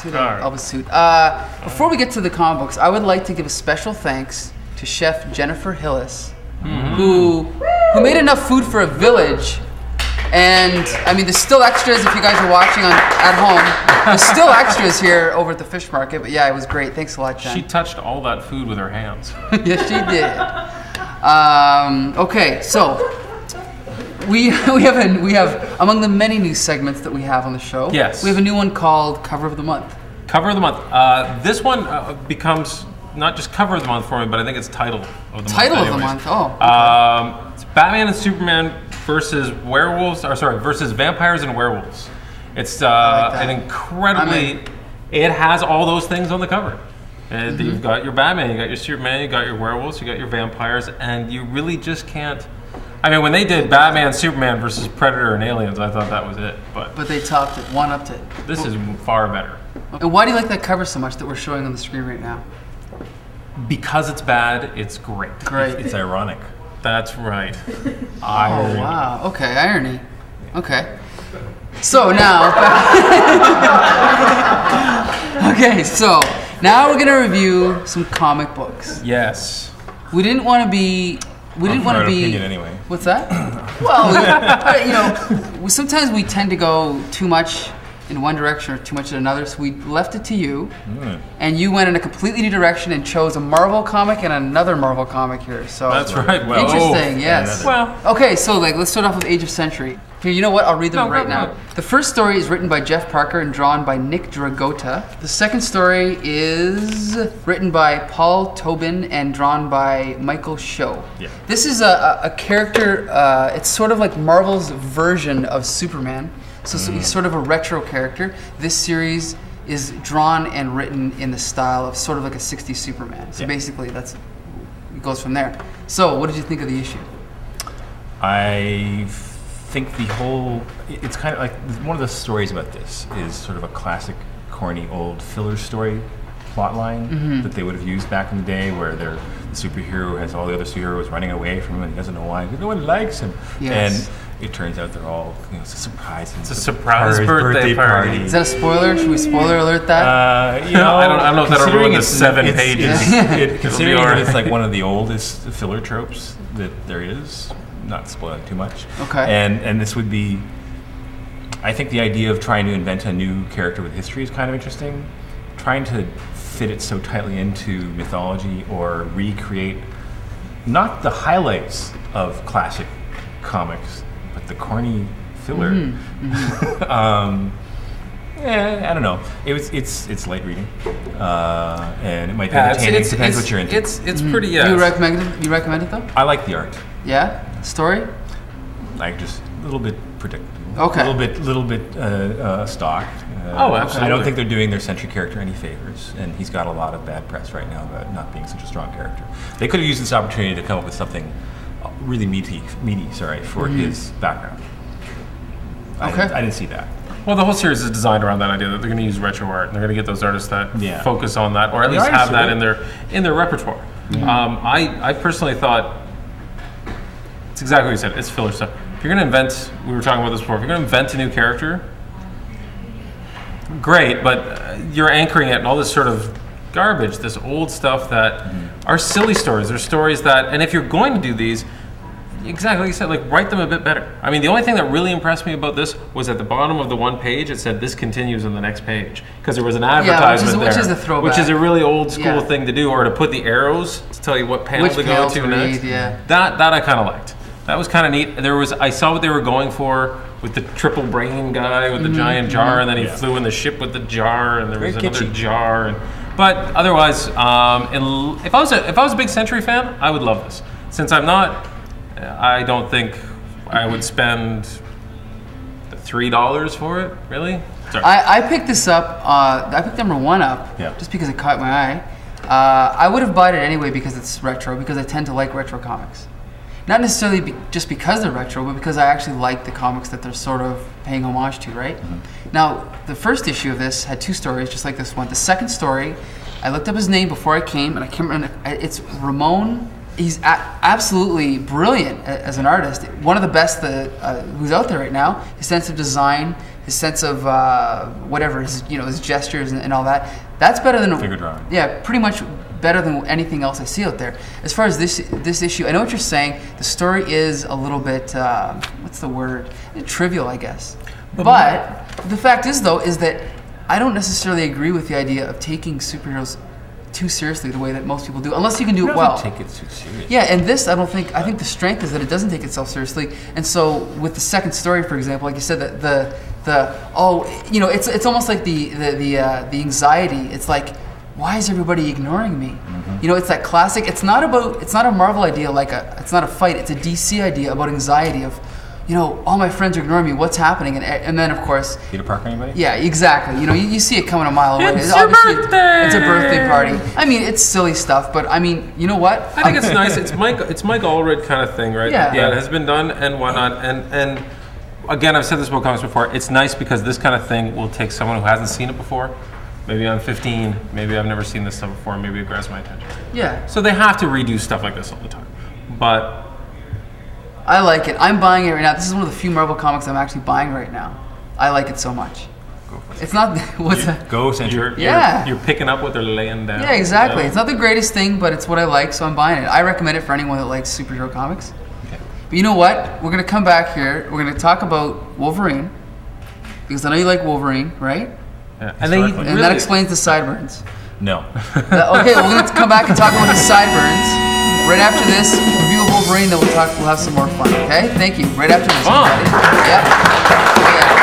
through the All right. Elvis suit. Before we get to the comic books, I would like to give a special thanks to Chef Jennifer Hillis, who made enough food for a village. And I mean, there's still extras if you guys are watching at home. There's still extras here over at the fish market. But yeah, it was great. Thanks a lot, Jen. She touched all that food with her hands. Yes, she did. Okay, so we have among the many new segments that we have on the show. Yes. We have a new one called Cover of the Month. Cover of the month. This one becomes not just cover of the month for me, but I think it's title of the month. Title of the month. Oh. Okay. It's Batman and Superman versus versus vampires and werewolves. It's an incredibly. It has all those things on the cover. You've got your Batman, you got your Superman, you got your werewolves, you got your vampires, and you really just can't. I mean, when they did Batman, Superman versus Predator and Aliens, I thought that was it. But they topped it, one-upped it. This is far better. And why do you like that cover so much that we're showing on the screen right now? Because it's bad, it's great. Great. It's ironic. That's right. Oh, wow. Okay, irony. Okay. So now... okay, so now we're going to review some comic books. Yes. We didn't want to be... Opinion anyway. What's that? Well, sometimes we tend to go too much in one direction or too much in another, so we left it to you, and you went in a completely new direction and chose a Marvel comic and another Marvel comic here. So that's right. Well, interesting. Yes. Well. Okay, so let's start off with Age of Sentry. Here, you know what? I'll read them right now. The first story is written by Jeff Parker and drawn by Nick Dragotta. The second story is written by Paul Tobin and drawn by Michael Scho. Yeah. This is a character. It's sort of like Marvel's version of Superman. So he's sort of a retro character. This series is drawn and written in the style of sort of like a 60s Superman. So basically, it goes from there. So, what did you think of the issue? I think it's kind of like one of the stories about this is sort of a classic, corny, old filler story plot line that they would have used back in the day, where the superhero has all the other superheroes running away from him and he doesn't know why. No one likes him. Yes. And it turns out they're all, it's a surprise. It's a surprise birthday party. Is that a spoiler? Should we spoiler alert that? I don't know if that'll ruin the 7 pages. Considering that it's like one of the oldest filler tropes that there is, not spoiling too much. Okay. And this would be, I think the idea of trying to invent a new character with history is kind of interesting. Trying to fit it so tightly into mythology or recreate not the highlights of classic comics, but the corny filler. I don't know. It's light reading, and it might be entertaining. It depends what you're into. It's pretty. Yes. You recommend it though? I like the art. Yeah. Story? Like just a little bit predictable. Okay. A little bit stock. Absolutely. I don't think they're doing their Sentry character any favors, and he's got a lot of bad press right now about not being such a strong character. They could have used this opportunity to come up with something really meaty, for his background. Okay. I didn't see that. Well, the whole series is designed around that idea that they're going to use retro art, and they're going to get those artists that focus on that, or at least have that in their repertoire. I personally thought it's exactly what you said. It's filler stuff. If you're going to invent, we were talking about this before. If you're going to invent a new character, great, but you're anchoring it in all this sort of garbage, this old stuff that are silly stories. They're stories that, and if you're going to do these, exactly like you said, like write them a bit better. I mean, the only thing that really impressed me about this was at the bottom of the one page, it said this continues in the next page, because there was an advertisement which is a throwback. which is a really old school thing to do, or to put the arrows to tell you what panel to go to next. That I kind of liked. That was kind of neat. I saw what they were going for with the triple brain guy with the giant jar, and then he flew in the ship with the jar, and there was another jar. But otherwise, if I was a big Sentry fan, I would love this. Since I'm not, I don't think I would spend $3 for it. Really? Sorry. I picked this up. I picked number 1 up just because it caught my eye. I would have bought it anyway because it's retro, because I tend to like retro comics. Not necessarily just because they're retro, but because I actually like the comics that they're sort of paying homage to, right? Now, the first issue of this had 2 stories, just like this one. The second story, I looked up his name before I came, and I can't remember. It's Ramon he's absolutely brilliant as an artist. One of the best who's out there right now. His sense of design, his sense of whatever, his gestures and all that. That's better than figure drawing. Yeah, pretty much better than anything else I see out there. As far as this issue, I know what you're saying. The story is a little bit what's the word? Trivial, I guess. But the fact is, though, is that I don't necessarily agree with the idea of taking superheroes too seriously the way that most people do, unless you can do it well. Take it too seriously. Yeah, and this I think the strength is that it doesn't take itself seriously. And so with the second story, for example, like you said, that it's almost like the anxiety. It's like, why is everybody ignoring me? Mm-hmm. It's that classic. It's not a Marvel idea it's not a fight. It's a DC idea about anxiety of, all my friends are ignoring me. What's happening? And then, of course... Peter Parker, anybody? Yeah, exactly. You see it coming a mile away. It's your birthday! It's a birthday party. I mean, it's silly stuff, but I mean, you know what? I think it's nice. It's Mike Allred kind of thing, right? Yeah. That has been done and whatnot. And again, I've said this about comics before. It's nice because this kind of thing will take someone who hasn't seen it before. Maybe I'm 15. Maybe I've never seen this stuff before. Maybe it grabs my attention. Yeah. So they have to redo stuff like this all the time. But... I like it. I'm buying it right now. This is one of the few Marvel comics I'm actually buying right now. I like it so much. Go for it. It's not... What's that? Go Sentry. You're picking up what they're laying down. Yeah, exactly. It's not the greatest thing, but it's what I like, so I'm buying it. I recommend it for anyone that likes superhero comics. Okay. But you know what? We're going to come back here. We're going to talk about Wolverine. Because I know you like Wolverine, right? Yeah. And that explains the sideburns. No. Okay, we're going to come back and talk about the sideburns. Right after this, review of Wolverine, then we'll have some more fun, okay? Thank you. Right after this. Fun. Yep. Yeah.